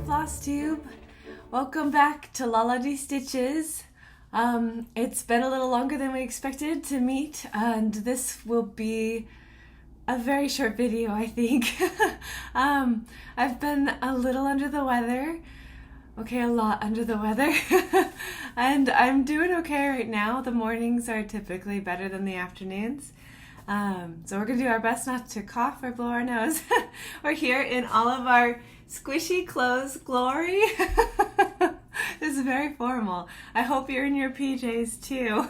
Flosstube. Welcome back to Laladi Stitches. It's been a little longer than we expected to meet, and this will be a very short video, I think. I've been a little under the weather. Okay, a lot under the weather. And I'm doing okay right now. The mornings are typically better than the afternoons. So we're gonna do our best not to cough or blow our nose. We're here in all of our squishy clothes glory. This is very formal. I hope you're in your PJs too.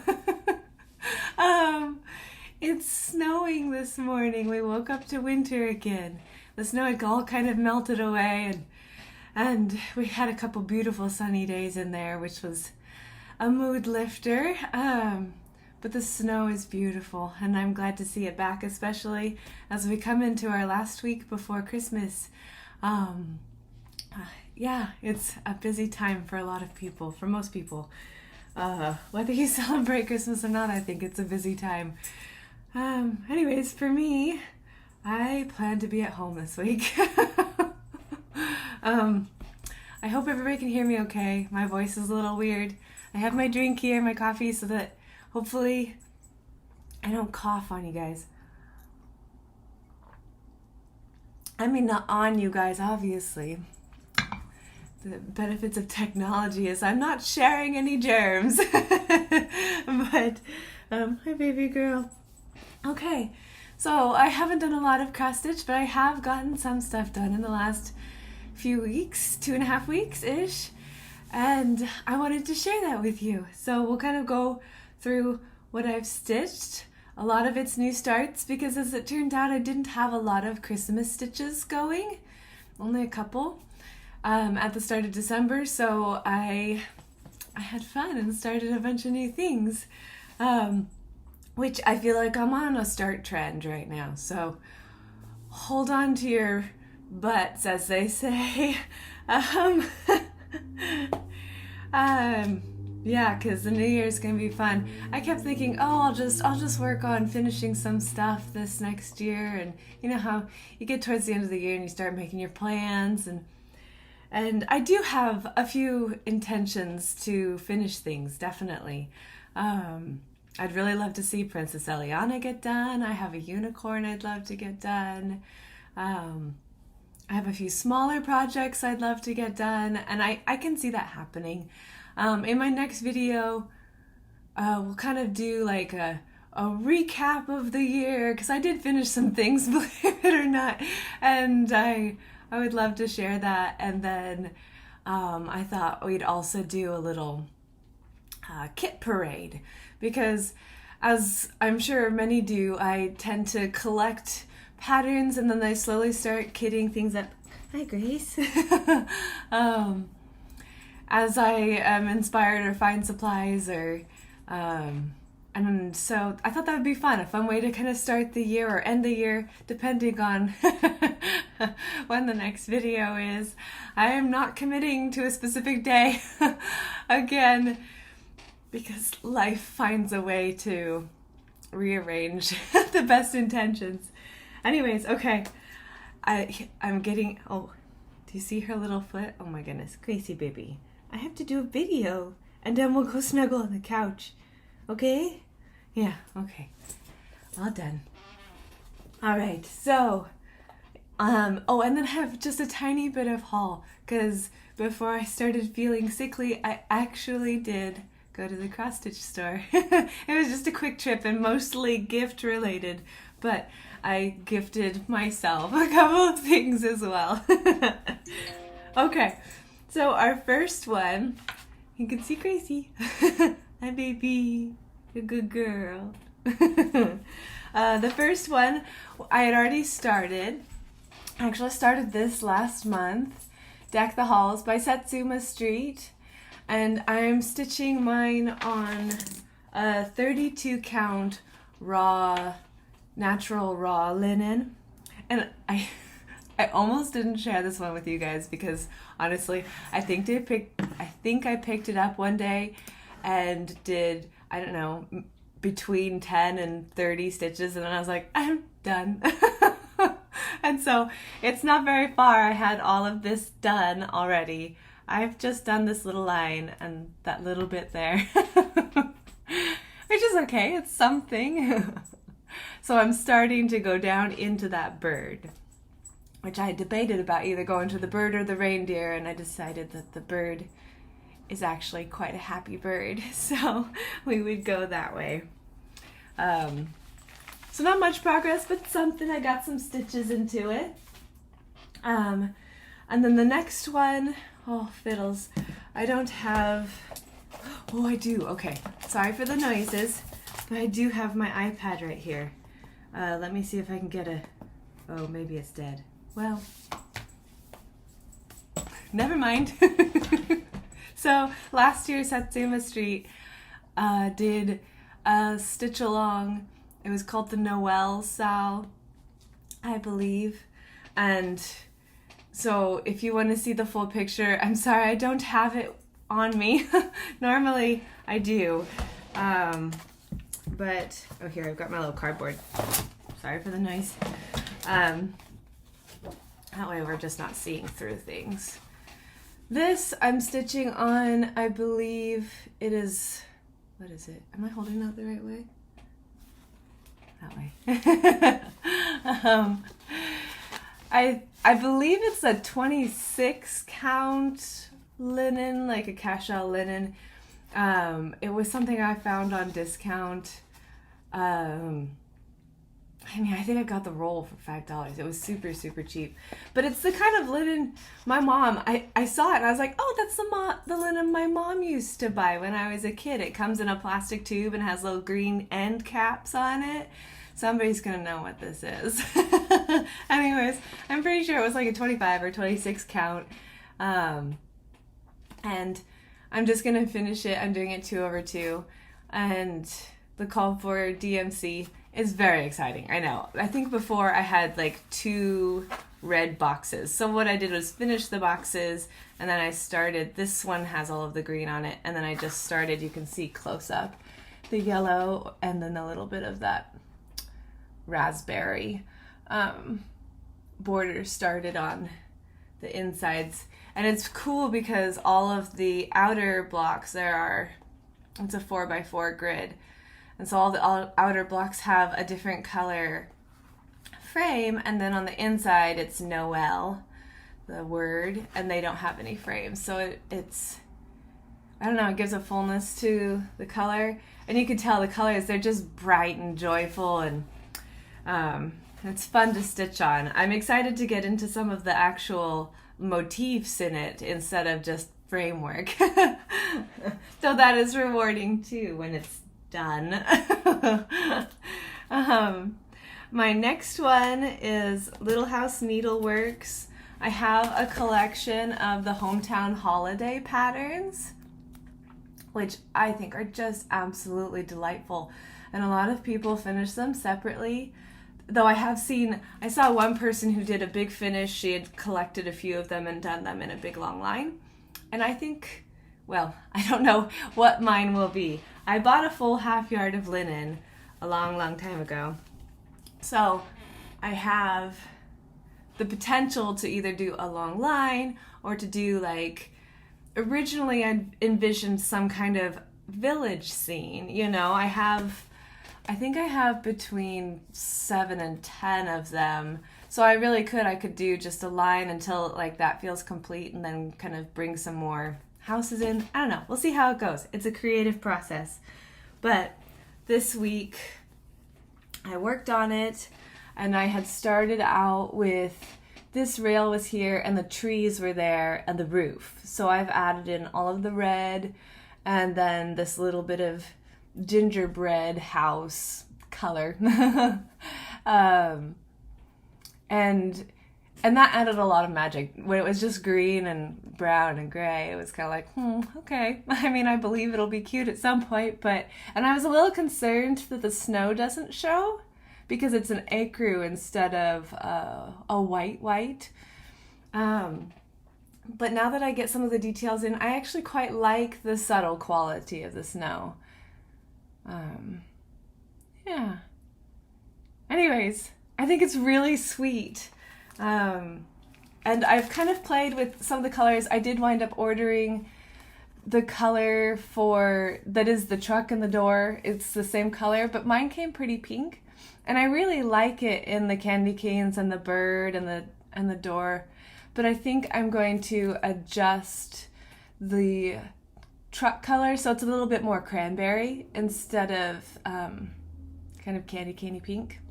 It's snowing this morning. We woke up to winter again. The snow had all kind of melted away, and we had a couple beautiful sunny days in there, which was a mood lifter. But the snow is beautiful, and I'm glad to see it back, especially as we come into our last week before Christmas. Yeah, it's a busy time for a lot of people, for most people. Whether you celebrate Christmas or not, I think it's a busy time. Anyways, for me, I plan to be at home this week. I hope everybody can hear me okay. My voice is a little weird. I have my drink here, my coffee, so that hopefully I don't cough on you guys. I mean, not on you guys, obviously. The benefits of technology is I'm not sharing any germs. But, hi baby girl. Okay, so I haven't done a lot of cross stitch, but I have gotten some stuff done in the last few weeks, 2.5 weeks-ish. And I wanted to share that with you. So we'll kind of go through what I've stitched. A lot of it's new starts because, as it turned out, I didn't have a lot of Christmas stitches going, only a couple at the start of December, so I had fun and started a bunch of new things, which I feel like I'm on a start trend right now, so hold on to your butts, as they say. Yeah, because the new year is going to be fun. I kept thinking, oh, I'll just work on finishing some stuff this next year, and you know how you get towards the end of the year and you start making your plans, and I do have a few intentions to finish things, definitely. I'd really love to see Princess Eliana get done. I have a unicorn I'd love to get done. I have a few smaller projects I'd love to get done, and I can see that happening. In my next video, we'll kind of do like a recap of the year, because I did finish some things, believe it or not, and I would love to share that. And then I thought we'd also do a little kit parade, because as I'm sure many do, I tend to collect patterns and then I slowly start kitting things up. Hi, Grace. As I am inspired or find supplies, or and so I thought that would be fun, a fun way to kind of start the year or end the year, depending on when the next video is. I am not committing to a specific day again, because life finds a way to rearrange the best intentions. Anyways, okay, I'm getting, oh, do you see her little foot? Oh my goodness, Gracie baby. I have to do a video, and then we'll go snuggle on the couch. Okay? Yeah, okay. All done. All right, so, oh, and then I have just a tiny bit of haul, because before I started feeling sickly, I actually did go to the cross-stitch store. It was just a quick trip and mostly gift related, but I gifted myself a couple of things as well. Okay. So our first one, you can see Gracie. Hi baby, you're a good girl. The first one I had already started. Actually, I started this last month. Deck the Halls by Satsuma Street. And I'm stitching mine on a 32 count raw, natural raw linen. And I almost didn't share this one with you guys because honestly, I think I picked it up one day and did, I don't know, between 10 and 30 stitches, and then I was like, I'm done. And so it's not very far. I had all of this done already. I've just done this little line and that little bit there, which is okay. It's something. So I'm starting to go down into that bird, which I debated about either going to the bird or the reindeer, and I decided that the bird is actually quite a happy bird, so we would go that way. So not much progress, but something. I got some stitches into it. And then the next one, oh fiddles, I don't have, oh I do, okay, sorry for the noises, but I do have my iPad right here. Let me see if I can get a, oh maybe it's dead. Well, never mind. So last year Satsuma Street did a stitch along. It was called the Noel SAL, I believe. And so if you want to see the full picture, I'm sorry I don't have it on me. Normally I do. But, oh here, I've got my little cardboard. Sorry for the noise. That way we're just not seeing through things. This I'm stitching on, I believe it is, what is it? Am I holding that the right way? That way. I believe it's a 26 count linen, like a cashel linen. It was something I found on discount. I mean, I think I got the roll for $5. It was super, super cheap. But it's the kind of linen my mom, I saw it and I was like, oh, that's the linen my mom used to buy when I was a kid. It comes in a plastic tube and has little green end caps on it. Somebody's going to know what this is. Anyways, I'm pretty sure it was like a 25 or 26 count. And I'm just going to finish it. I'm doing it 2/2. And the call for DMC is very exciting. I know. I think before I had like 2 red boxes. So what I did was finish the boxes and then I started, this one has all of the green on it, and then I just started, you can see close up, the yellow and then a little bit of that raspberry border started on the insides. And it's cool because all of the outer blocks, it's a 4x4 grid. And so all the outer blocks have a different color frame, and then on the inside it's Noel, the word, and they don't have any frames. So it's, I don't know, it gives a fullness to the color. And you can tell the colors, they're just bright and joyful, and it's fun to stitch on. I'm excited to get into some of the actual motifs in it instead of just framework. So that is rewarding too when it's done. My next one is Little House Needleworks. I have a collection of the hometown holiday patterns, which I think are just absolutely delightful. And a lot of people finish them separately. Though I saw one person who did a big finish. She had collected a few of them and done them in a big long line. And I think, well, I don't know what mine will be. I bought a full half yard of linen a long, long time ago. So I have the potential to either do a long line or to do like, originally I envisioned some kind of village scene. You know, I think I have between 7 and 10 of them. So I could do just a line until like that feels complete and then kind of bring some more houses in. I don't know. We'll see how it goes. It's a creative process. But this week I worked on it, and I had started out with this rail was here and the trees were there and the roof. So I've added in all of the red and then this little bit of gingerbread house color. And that added a lot of magic. When it was just green and brown and gray, it was kind of like, okay. I mean, I believe it'll be cute at some point, and I was a little concerned that the snow doesn't show because it's an ecru instead of a white. But now that I get some of the details in, I actually quite like the subtle quality of the snow. Yeah. Anyways, I think it's really sweet. And I've kind of played with some of the colors. I did wind up ordering the color that is the truck and the door. It's the same color, but mine came pretty pink. And I really like it in the candy canes and the bird and the door. But I think I'm going to adjust the truck color so it's a little bit more cranberry instead of kind of candy pink.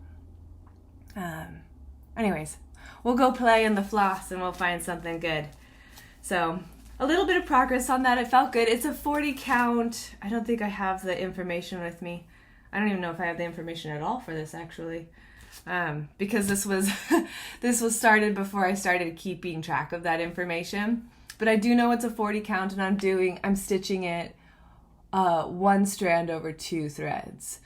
Anyways, we'll go play in the floss and we'll find something good. So a little bit of progress on that. It felt good. It's a 40 count. I don't think I have the information with me. I don't even know if I have the information at all for this actually, because this was this was started before I started keeping track of that information. But I do know it's a 40 count, and I'm stitching it one strand over 2 threads.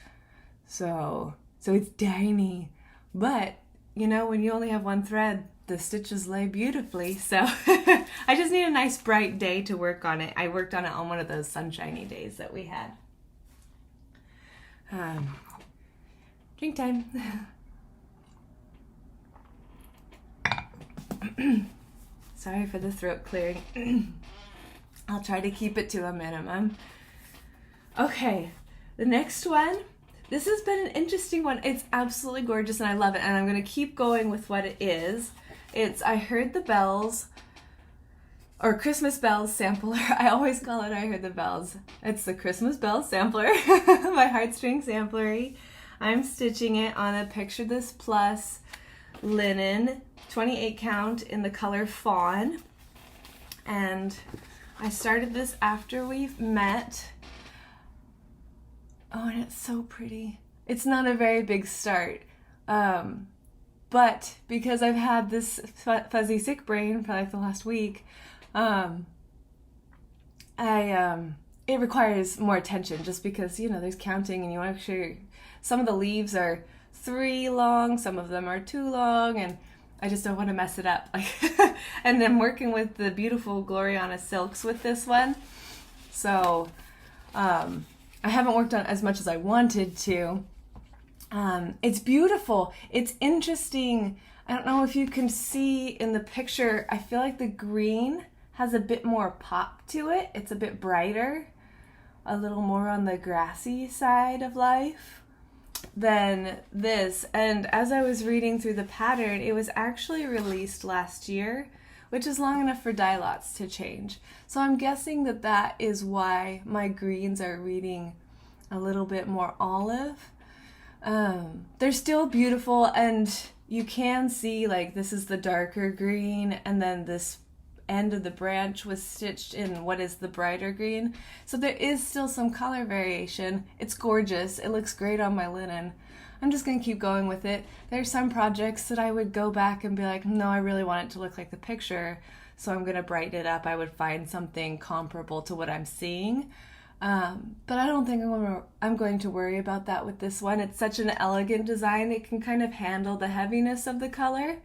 So it's tiny, but you know, when you only have 1 thread, the stitches lay beautifully. So I just need a nice bright day to work on it. I worked on it on one of those sunshiny days that we had. Drink time. Sorry for the throat clearing. I'll try to keep it to a minimum. Okay, the next one. This has been an interesting one. It's absolutely gorgeous and I love it, and I'm going to keep going with what it is. It's I Heard the Bells, or Christmas Bells Sampler. I always call it I Heard the Bells. It's the Christmas Bells Sampler, my heartstring samplery. I'm stitching it on a Picture This Plus linen, 28 count in the color Fawn. And I started this after we've met. Oh, and it's so pretty. It's not a very big start. But because I've had this fuzzy sick brain for like the last week, it requires more attention just because, you know, there's counting and you want to make sure some of the leaves are 3 long, some of them are 2 long, and I just don't want to mess it up. Like, and I'm working with the beautiful Gloriana silks with this one. So, I haven't worked on it as much as I wanted to. It's beautiful. It's interesting. I don't know if you can see in the picture, I feel like the green has a bit more pop to it. It's a bit brighter, a little more on the grassy side of life than this. And as I was reading through the pattern, it was actually released last year, which is long enough for dye lots to change. So I'm guessing that that is why my greens are reading a little bit more olive. They're still beautiful, and you can see like this is the darker green, and then this end of the branch was stitched in what is the brighter green. So there is still some color variation. It's gorgeous. It looks great on my linen. I'm just going to keep going with it. There's some projects that I would go back and be like, no, I really want it to look like the picture, so I'm going to brighten it up. I would find something comparable to what I'm seeing. But I don't think I'm going to worry about that with this one. It's such an elegant design. It can kind of handle the heaviness of the color,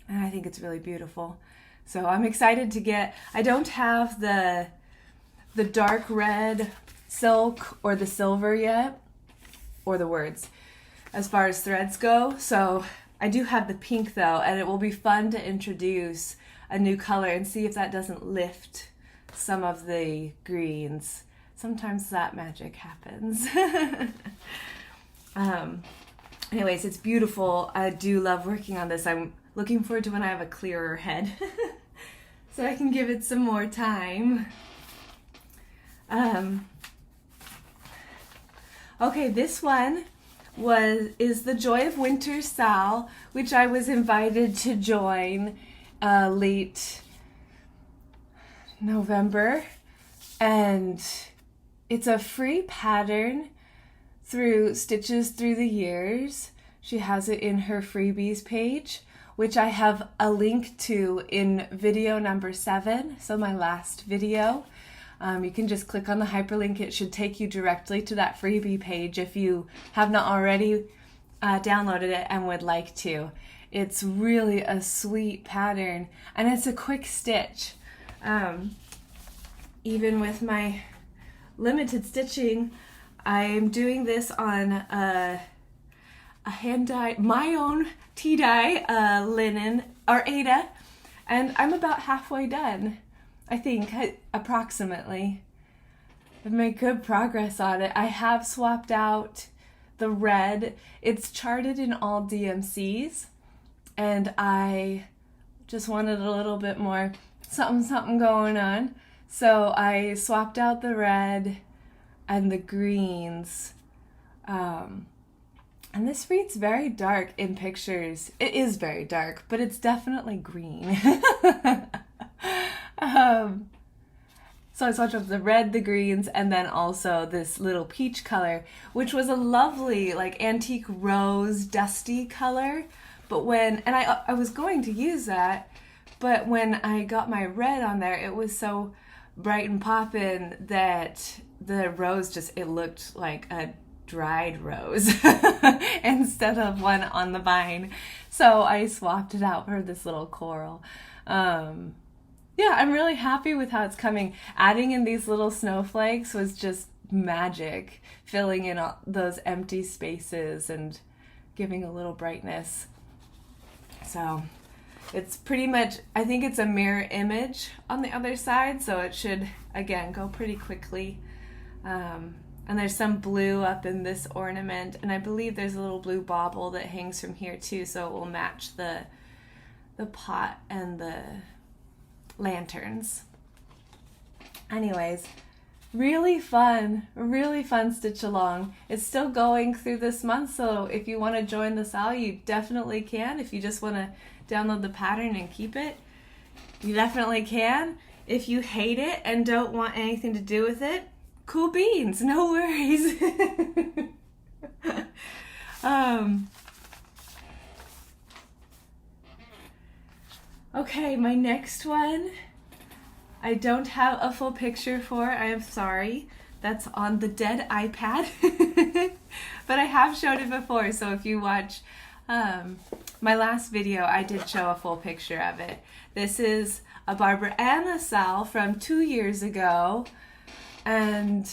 and I think it's really beautiful. So I'm excited to get, I don't have the dark red silk or the silver yet, or the words, as far as threads go. So I do have the pink though, and it will be fun to introduce a new color and see if that doesn't lift some of the greens. Sometimes that magic happens. Anyways, it's beautiful. I do love working on this. I'm looking forward to when I have a clearer head so I can give it some more time. Okay, this one is the Joy of Winter SAL, which I was invited to join late November, and it's a free pattern through Stitches Through the Years. She has it in her Freebies page, which I have a link to in video number 7, so my last video. You can just click on the hyperlink. It should take you directly to that freebie page if you have not already downloaded it and would like to. It's really a sweet pattern, and it's a quick stitch. Even with my limited stitching, I'm doing this on a a hand dye, my own tea dye linen, or Ada, and I'm about halfway done, I think, approximately. I've made good progress on it. I have swapped out the red. It's charted in all DMCs, and I just wanted a little bit more something going on. So I swapped out the red and the greens. And this reads very dark in pictures. It is very dark, but it's definitely green. So I swatched up the red, the greens, and then also this little peach color, which was a lovely, like, antique rose, dusty color. But and I was going to use that, but when I got my red on there, it was so bright and poppin' that the rose it looked like a dried rose instead of one on the vine. So I swapped it out for this little coral. Yeah, I'm really happy with how it's coming. Adding in these little snowflakes was just magic, filling in all those empty spaces and giving a little brightness. So it's pretty much, I think it's a mirror image on the other side, so it should, again, go pretty quickly. And there's some blue up in this ornament, and I believe there's a little blue bauble that hangs from here too, so it will match the pot and the lanterns. Anyways, really fun stitch along. It's still going through this month, so if you want to join the SAL, you definitely can. If you just want to download the pattern and keep it, you definitely can. If you hate it and don't want anything to do with it, cool beans, no worries. Okay, my next one, I don't have a full picture for, I am sorry. That's on the dead iPad. But I have showed it before, so if you watch my last video, I did show a full picture of it. This is a Barbara Ann SAL from 2 years ago, and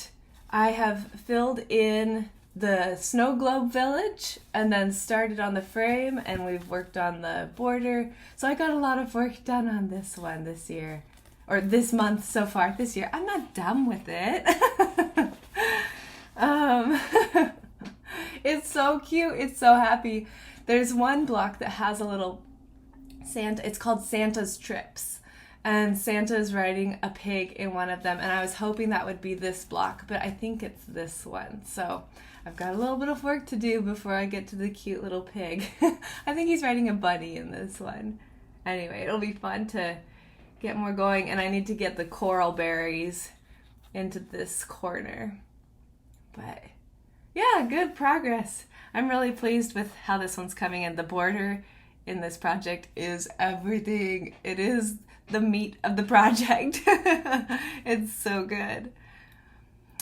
I have filled in the snow globe village and then started on the frame, and we've worked on the border. So I got a lot of work done on this one this year, or this month so far this year. I'm not done with it. It's so cute. It's so happy. There's one block that has a little Santa. It's called Santa's Trips. And Santa's riding a pig in one of them. And I was hoping that would be this block, but I think it's this one. So I've got a little bit of work to do before I get to the cute little pig. I think he's riding a bunny in this one. Anyway, it'll be fun to get more going. And I need to get the coral berries into this corner. But yeah, good progress. I'm really pleased with how this one's coming in. The border in this project is everything. It is the meat of the project. It's so good.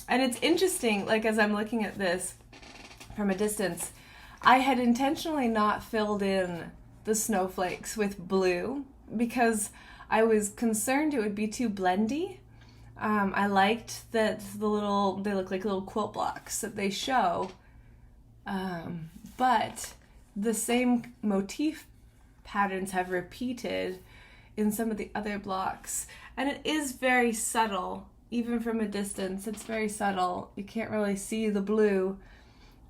And it's interesting, like, as I'm looking at this from a distance, I had intentionally not filled in the snowflakes with blue because I was concerned it would be too blendy. I liked that they look like little quilt blocks that they show, but the same motif patterns have repeated in some of the other blocks, and it is very subtle. Even from a distance, it's very subtle. You can't really see the blue,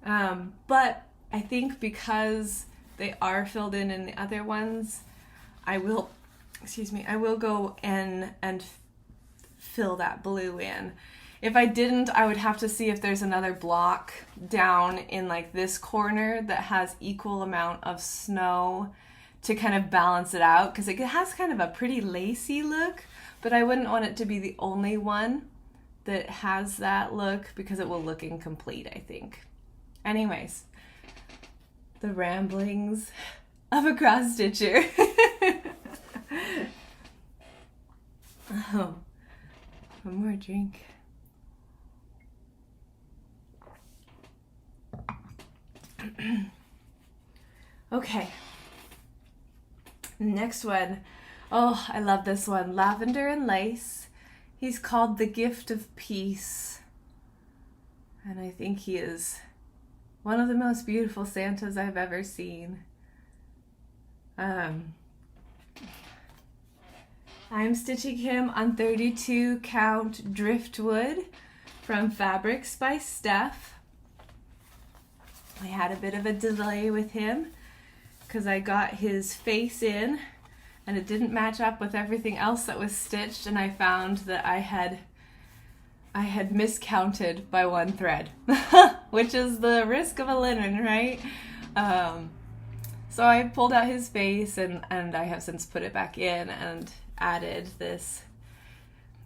but I think because they are filled in the other ones, I will go in and fill that blue in. If I didn't, I would have to see if there's another block down in like this corner that has equal amount of snow to kind of balance it out, because it has kind of a pretty lacy look, but I wouldn't want it to be the only one that has that look because it will look incomplete, I think. Anyways, the ramblings of a cross stitcher. Oh, one more drink. Okay. Next one. Oh, I love this one. Lavender Lace. He's called the Gift of Peace. And I think he is one of the most beautiful Santas I've ever seen. I'm stitching him on 32 count driftwood from Fabrics by Steph. I had a bit of a delay with him because I got his face in and it didn't match up with everything else that was stitched, and I found that I had miscounted by one thread, which is the risk of a linen, right? So I pulled out his face and I have since put it back in and added this.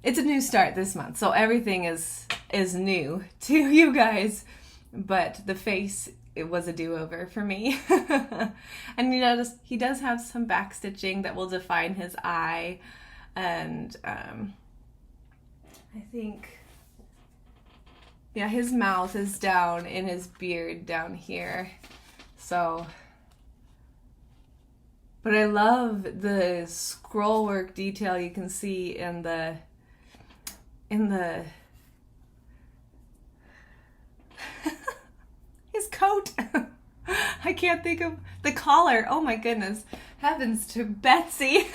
It's a new start this month, so everything is new to you guys, but the face, it was a do-over for me. And he does have some back stitching that will define his eye, and I think, yeah, his mouth is down in his beard down here. So, but I love the scroll work detail you can see in the his coat. I can't think of the collar. Oh my goodness. Heavens to Betsy.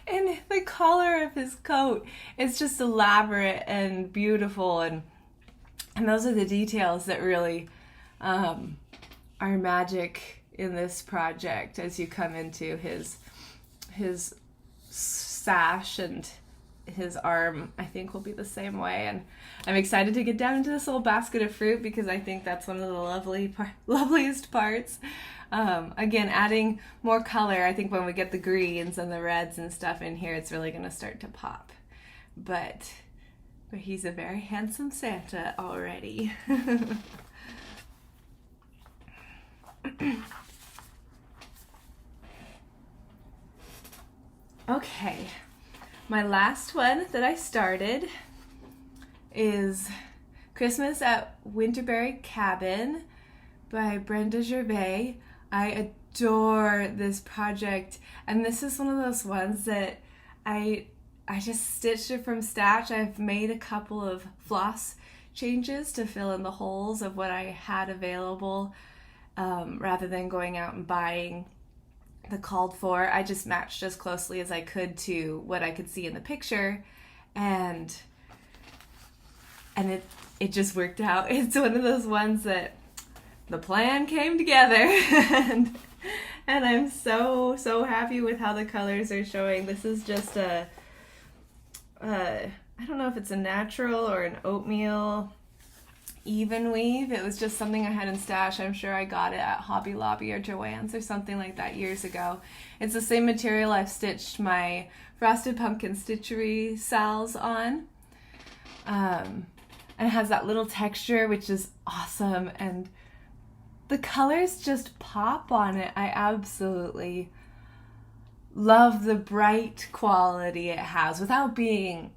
And the collar of his coat is just elaborate and beautiful, and those are the details that really are magic in this project as you come into his sash, and his arm I think will be the same way. And I'm excited to get down into this little basket of fruit because I think that's one of the loveliest parts. Again, adding more color. I think when we get the greens and the reds and stuff in here, it's really going to start to pop. But he's a very handsome Santa already. Okay, my last one that I started is Christmas at Winterberry Cabin by Brenda Gervais. I adore this project, and this is one of those ones that I just stitched it from scratch. I've made a couple of floss changes to fill in the holes of what I had available, rather than going out and buying the called for. I just matched as closely as I could to what I could see in the picture, and it just worked out. It's one of those ones that the plan came together, and I'm so happy with how the colors are showing. This is just I don't know if it's a natural or an oatmeal even weave. It was just something I had in stash. I'm sure I got it at Hobby Lobby or Joann's or something like that years ago. It's the same material I've stitched my Frosted Pumpkin Stitchery SALs on. And it has that little texture, which is awesome, and the colors just pop on it. I absolutely love the bright quality it has without being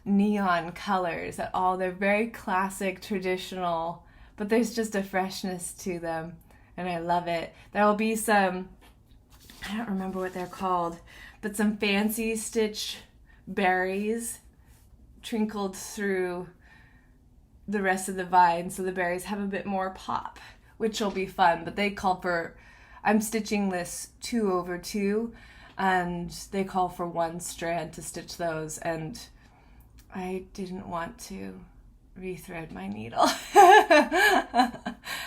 neon colors at all. They're very classic, traditional, but there's just a freshness to them, and I love it. There will be some, I don't remember what they're called, but some fancy stitch berries trickled through the rest of the vine, so the berries have a bit more pop, which will be fun. But they call for, I'm stitching this 2/2, and they call for one strand to stitch those, and I didn't want to rethread my needle.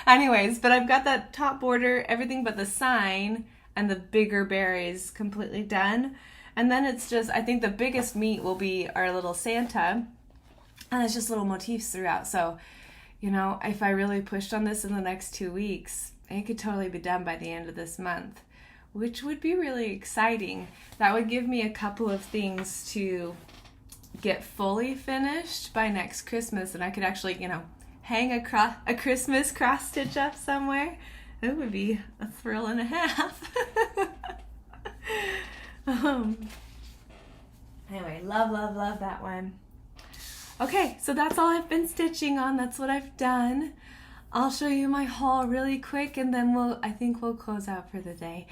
Anyways, but I've got that top border, everything but the sign and the bigger berries completely done. And then it's just, I think the biggest meat will be our little Santa, and it's just little motifs throughout. So, you know, if I really pushed on this in the next 2 weeks, it could totally be done by the end of this month, which would be really exciting. That would give me a couple of things to get fully finished by next Christmas, and I could actually, you know, hang a Christmas cross stitch up somewhere. It would be a thrill and a half. Anyway, love that one. Okay, so that's all I've been stitching on. That's what I've done. I'll show you my haul really quick, and then I think we'll close out for the day.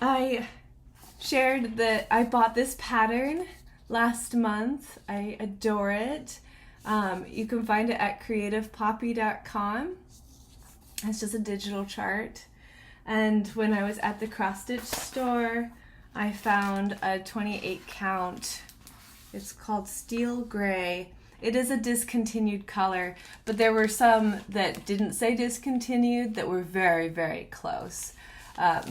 I shared that I bought this pattern last month. I adore it. You can find it at creativepoppy.com. It's just a digital chart. And when I was at the cross stitch store, I found a 28 count. It's called Steel Gray. It is a discontinued color, but there were some that didn't say discontinued that were very, very close.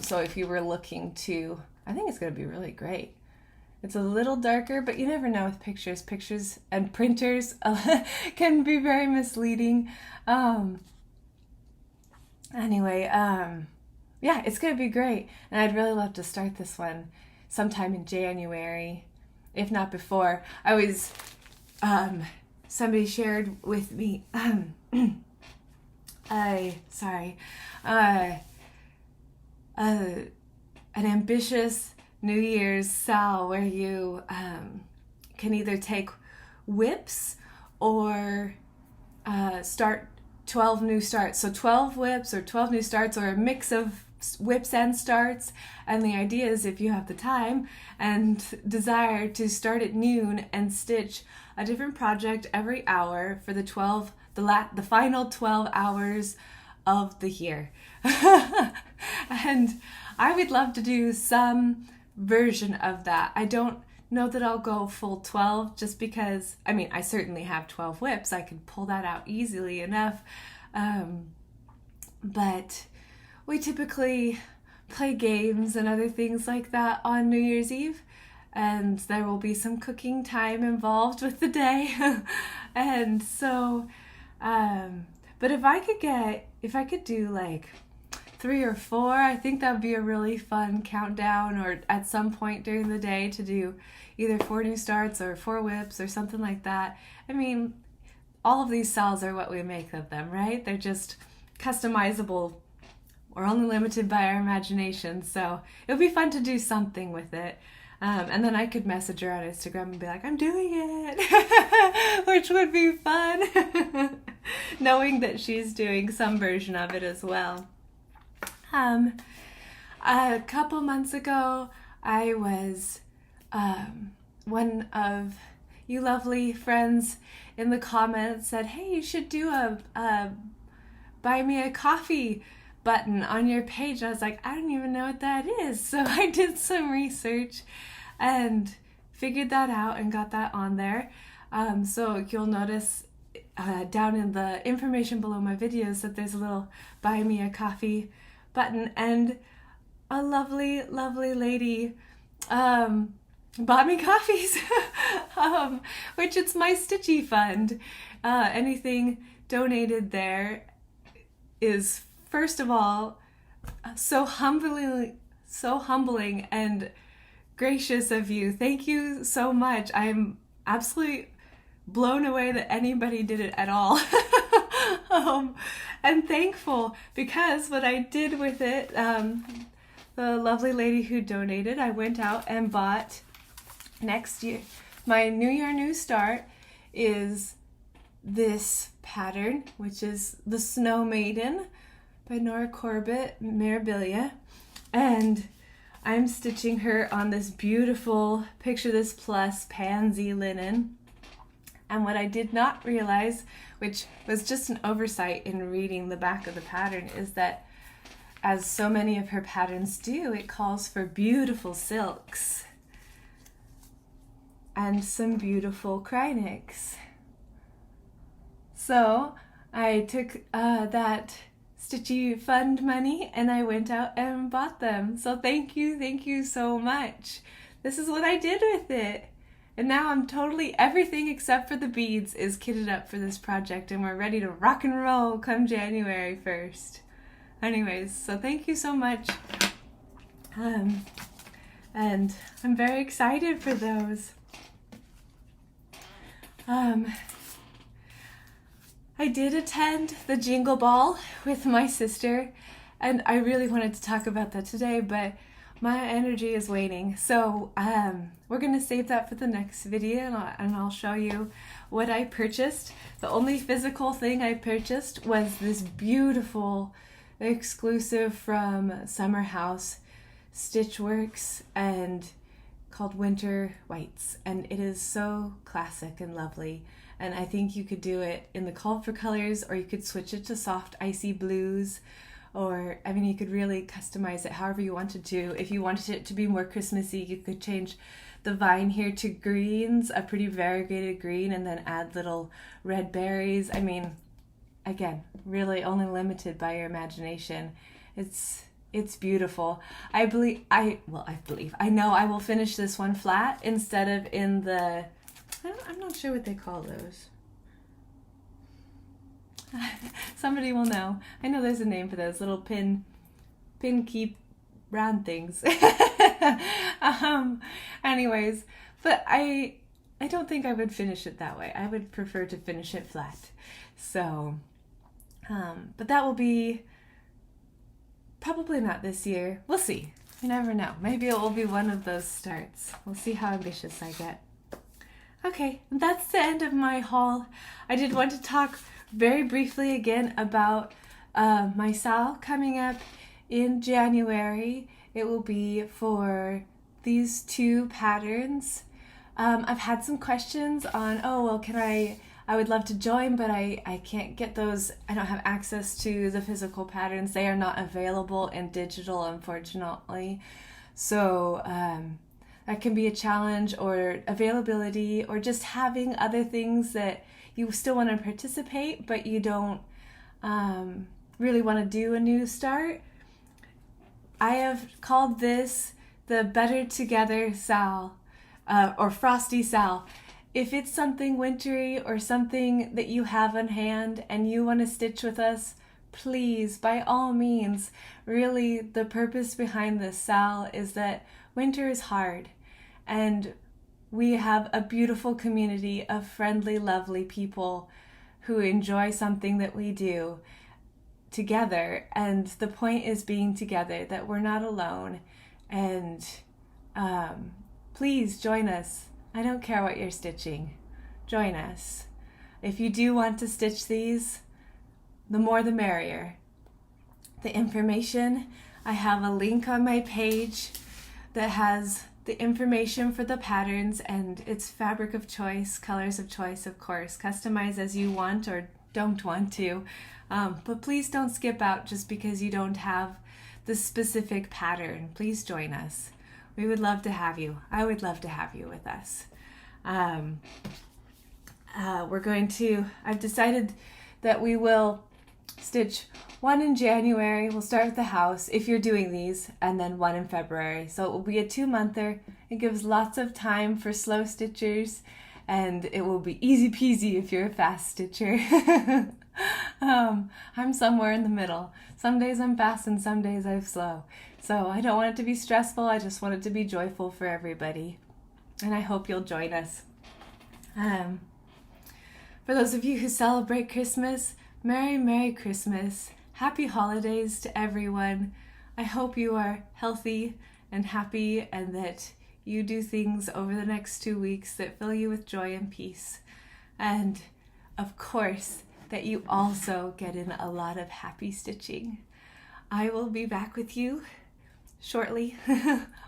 So if you were looking to, I think it's going to be really great. It's a little darker, but you never know with pictures. Pictures and printers can be very misleading. Anyway, yeah, it's going to be great. And I'd really love to start this one sometime in January, if not before. I was, somebody shared with me, an ambitious New Year's SAL where you can either take whips or start 12 new starts. So 12 whips or 12 new starts, or a mix of whips and starts. And the idea is, if you have the time and desire, to start at noon and stitch a different project every hour for the final 12 hours of the year. And I would love to do some version of that. I don't know that I'll go full 12, just because, I mean, I certainly have 12 whips. I could pull that out easily enough. But we typically play games and other things like that on New Year's Eve, and there will be some cooking time involved with the day. And so, but if I could do like 3 or 4, I think that would be a really fun countdown, or at some point during the day to do either 4 new starts or 4 whips or something like that. I mean, all of these SALs are what we make of them, right? They're just customizable. We're only limited by our imagination, so it would be fun to do something with it. And then I could message her on Instagram and be like, I'm doing it, which would be fun, knowing that she's doing some version of it as well. A couple months ago, I was, one of you lovely friends in the comments said, hey, you should do a buy me a coffee button on your page. And I was like, I don't even know what that is. So I did some research and figured that out and got that on there. So you'll notice down in the information below my videos that there's a little buy me a coffee button, and a lovely, lovely lady bought me coffees, which it's my Stitchy Fund. Anything donated there is, first of all, so humbling and gracious of you. Thank you so much. I'm absolutely blown away that anybody did it at all. And thankful, because what I did with it, the lovely lady who donated, I went out and bought next year. My New Year New Start is this pattern, which is the Snow Maiden by Nora Corbett, Mirabilia, and I'm stitching her on this beautiful Picture This Plus pansy linen. And what I did not realize, which was just an oversight in reading the back of the pattern, is that, as so many of her patterns do, it calls for beautiful silks and some beautiful Krynics. So I took that Stitchy Fund money and I went out and bought them. So thank you so much. This is what I did with it. And now I'm totally, everything except for the beads is kitted up for this project, and we're ready to rock and roll come January 1st. Anyways, so thank you so much. And I'm very excited for those. I did attend the Jingle Ball with my sister, and I really wanted to talk about that today, but my energy is waning. So we're going to save that for the next video, and I'll show you what I purchased. The only physical thing I purchased was this beautiful exclusive from Summer House Stitchworks and called Winter Whites, and it is so classic and lovely, And I think you could do it in the colorful colors, or you could switch it to soft icy blues, or I mean, you could really customize it however you wanted to. If you wanted it to be more Christmassy, you could change the vine here to greens, a pretty variegated green, and then add little red berries. I mean, again, really only limited by your imagination. It's beautiful. I know I will finish this one flat instead of in the, I'm not sure what they call those. Somebody will know. I know there's a name for those little pin keep round things. Anyways, but I don't think I would finish it that way. I would prefer to finish it flat. So, but that will be probably not this year. We'll see. You never know. Maybe it will be one of those starts. We'll see how ambitious I get. Okay, that's the end of my haul. I did want to talk very briefly again about my SAL coming up in January. It will be for these two patterns. I've had some questions on, oh, well, I would love to join, but I can't get those. I don't have access to the physical patterns. They are not available in digital, unfortunately. So that can be a challenge, or availability, or just having other things that you still want to participate, but you don't really want to do a new start. I have called this the Better Together SAL, or Frosty SAL. If it's something wintry or something that you have on hand and you want to stitch with us, please, by all means. Really, the purpose behind this SAL is that winter is hard, and we have a beautiful community of friendly, lovely people who enjoy something that we do together. And the point is being together, that we're not alone. And please join us. I don't care what you're stitching. Join us. If you do want to stitch these, the more the merrier. The information, I have a link on my page that has the information for the patterns, and it's fabric of choice, colors of choice, of course. Customize as you want or don't want to. But please don't skip out just because you don't have the specific pattern. Please join us. We would love to have you. I would love to have you with us. I've decided that we will stitch one in January. We'll start with the house if you're doing these, and then one in February. So it will be a 2-monther. It gives lots of time for slow stitchers, and it will be easy peasy if you're a fast stitcher. I'm somewhere in the middle. Some days I'm fast and some days I'm slow. So I don't want it to be stressful. I just want it to be joyful for everybody. And I hope you'll join us. For those of you who celebrate Christmas, Merry, Merry Christmas. Happy holidays to everyone. I hope you are healthy and happy, and that you do things over the next 2 weeks that fill you with joy and peace. And of course, that you also get in a lot of happy stitching. I will be back with you shortly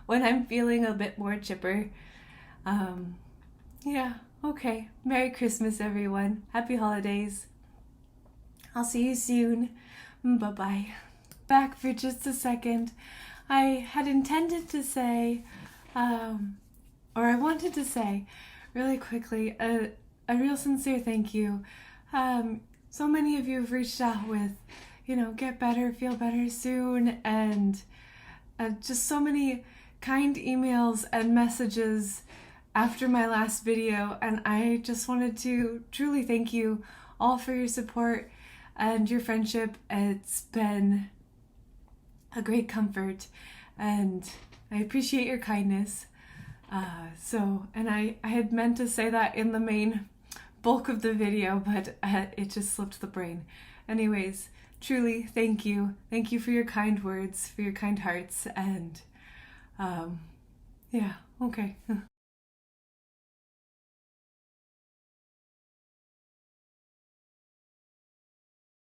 when I'm feeling a bit more chipper. Okay. Merry Christmas, everyone. Happy holidays. I'll see you soon. Bye-bye. Back for just a second. I had intended to say, or I wanted to say really quickly, a real sincere thank you. So many of you have reached out with, get better, feel better soon, and just so many kind emails and messages after my last video, and I just wanted to truly thank you all for your support and your friendship. It's been a great comfort, and I appreciate your kindness. And I had meant to say that in the main bulk of the video, but it just slipped the brain. Anyways, truly, thank you. Thank you for your kind words, for your kind hearts, and okay.